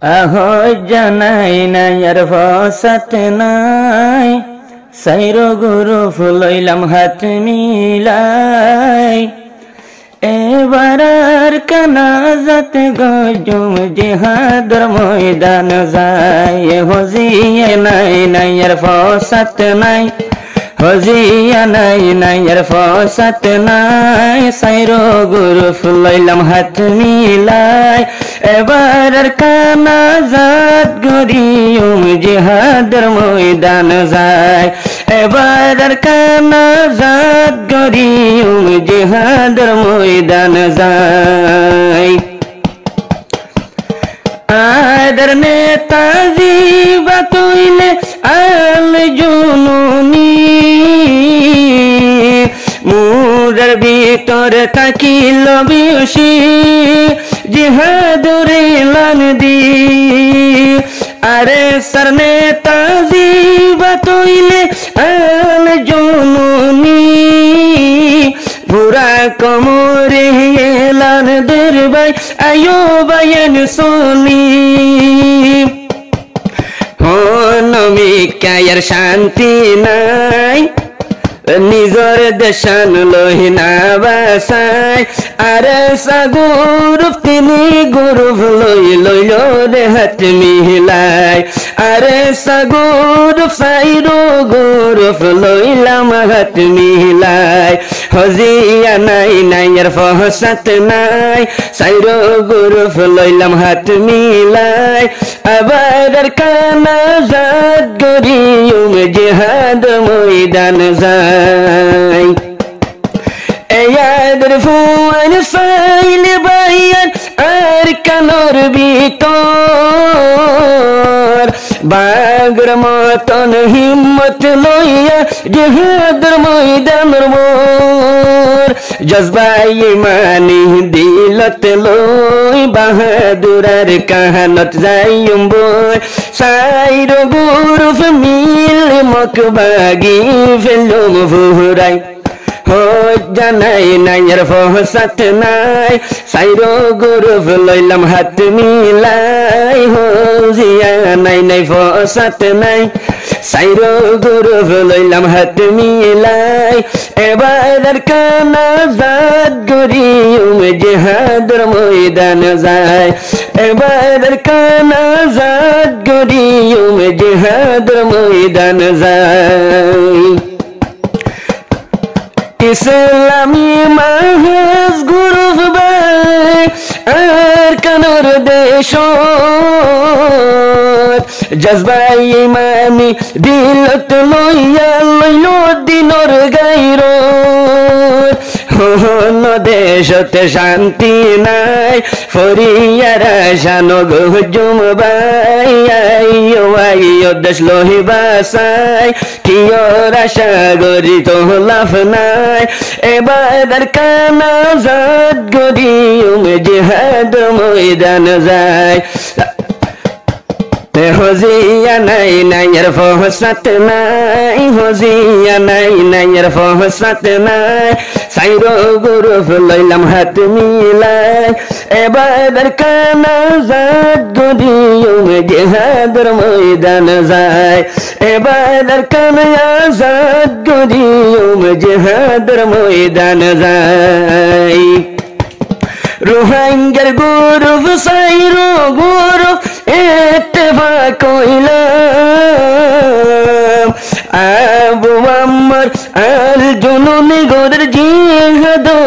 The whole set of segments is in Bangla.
ahoy janai na yar fosat nai sairo guru fuloilam hat milai ebarar kanazat gojum jihadar moidan jai hoziye nai na yar fosat nai hoziya nai na yar fosat nai sairo guru fuloilam hat milai ebarar kanazat goriyum jihadar moidan jai ebarar kanazat goriyum jihadar moidan jai adar netazi batuile al jununi murar bitor takil biushi jihadure landi are sar netazi batuile al jununi pura komore elan derbai ayo bayan soni honomi kayar shanti nai নিজর দেশান লহিনা বাসায় আরে সাগুরুফ তিনি গুরুফ লইল রে হাত মিলাই আরে সাগুরুফ সাইরো গুরুফ লইলাম হাত মিলাই হজিয়া নাই নাইয়ের ফহসাত নাই সাইরো গুরুফ লইলাম হাত মিলাই আবার কানা জাত গরিয়ুম জিহাদ ময়দান যায় eyadır fuan fail bayan arkanor bitor bagr moton himmat loya jihadar moidanor mor jazbai imani dilat loy bahadurar kahanat zayum boy sairo guruf mil mokbagi velum furai hoy janai na yar fosat nai sairo guruf loilam hat milai hoziya nai nai fosat nai sairo guruf loilam hat milai ebarar kanazat goriyum jihadar moidan jai ebarar kanazat goriyum jihadar moidan jai Islami মাহাজ গুরুফ by আর কানোর দেশ জজবাই ইমানি দিলত লইয়া লইল দিনর গাইর হন দেশতে শান্তি নাই ফরিয়ারা শানো গজুম বাই আইও আইও দেশ লহি বাসাই কিয়র আশা গরি তো লাভ নাই এবার কানাজাত গরিয়ুম জিহাদ ময়দান যায় hoziya nai na yar fosat nai hoziya nai na yar fosat nai sairo guruf loilam hat milai ebarar kanazat goriyum jihadar moidan jai ebarar kanazat goriyum jihadar moidan jai রোহিঙ্গার গৌরব সাইরো গৌরব ইত্তেফাক কইলাম আবু আম্মার আল জুনুনি গোদের জিহাদরেলাম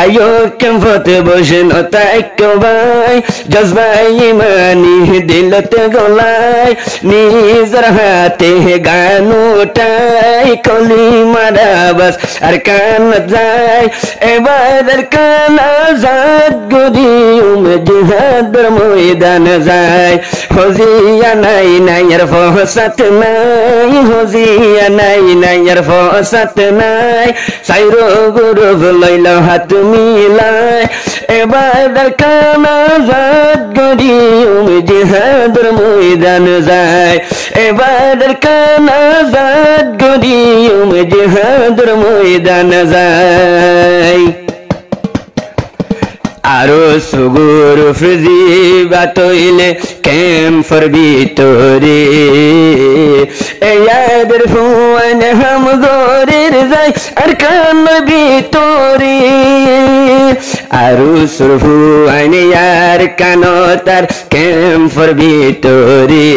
আয়ো কেমফতে বসেন তাইক ভাই জজবাই ইমানি দিলতে গলাই নিজের হাতে গান উঠাই কলিমার আওয়াজ আর কান যায় এবার কানাজাত গরিয়ুম জিহাদর ময়দান যায় hoziya nai na yar fosat nai hoziya nai na yar fosat nai sairo guruf loila hat milai ebar kanazat goriyum jihadar moidan যায় এবার kanazat goriyum jihadar moidan যায় আরো সুগুর ফ্রিজি বাতইলে ক্যাম্পর ভিতরে ইয়াদের ফুয়ান হাম গরের যাই আর কান ভিতরে আরো সুরফু আইনে ইয়ার কানো তার ক্যাম্পর ভিতরে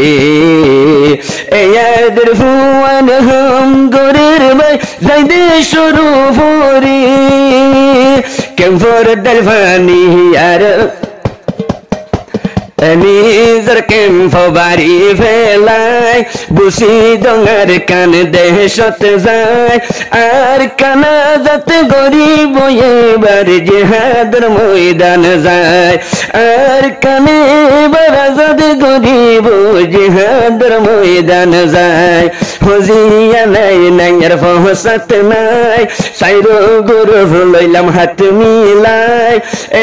ইয়াদের ফুয়ান হাম গরের ভাই যাই দে শুরু ভরে ক্যাম্পর দলভানি ইয়ার নিজের ক্যাম্প বাড়ি ফেলায় বুসি ডঙার কান দেশত যায় আর কানা যাত গরিব এবার জিহাদের ময়দান যায় আর কানে এবার আজাদ গরিব জিহাদের ময়দান যায় হজিয়া নাই নাইয়ের ফহসাত নাই সাইরো গুরু লইলাম হাত মিলাই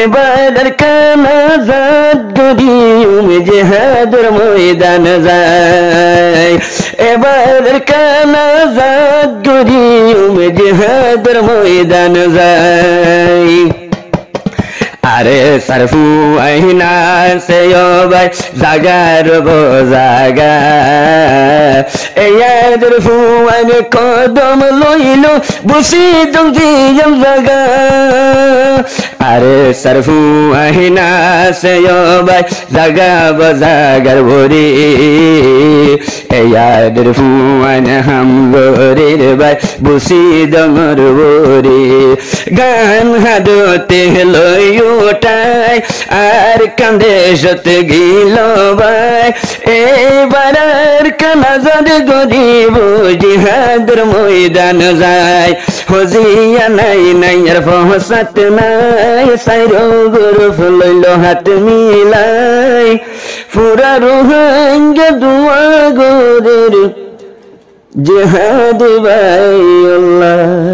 এবার কানা যাত গরিব জিহাদের ময়দান যায় এবার কানা যাত গরিব জিহাদের ময়দান যায় আরে সরফু আইনা সে ভাই জাগার জাগা ইয়াদের ফুয়ান কদম লইল বুসি দঙ্গিয়াম জাগা আরে সরফু আইনা সে ভাই জাগা বাজাগার ভরে ইয়াদের ফুয়ান হাম গরের ভাই বুসি দঙ্গর ভরে গান হাদতে লইও ওটাই আর কান্দে সত গিল ভাই এবার আর কানা যাদ গরিব জিহাদের ময়দান যায় হজিয়া নাই নাই আর ফহসাত নাই সাইরো গুরু লইল হাত মিলাই পুরা রোহাঙ্গা দুয়া গোরের জিহাদ ভাই আল্লাহ।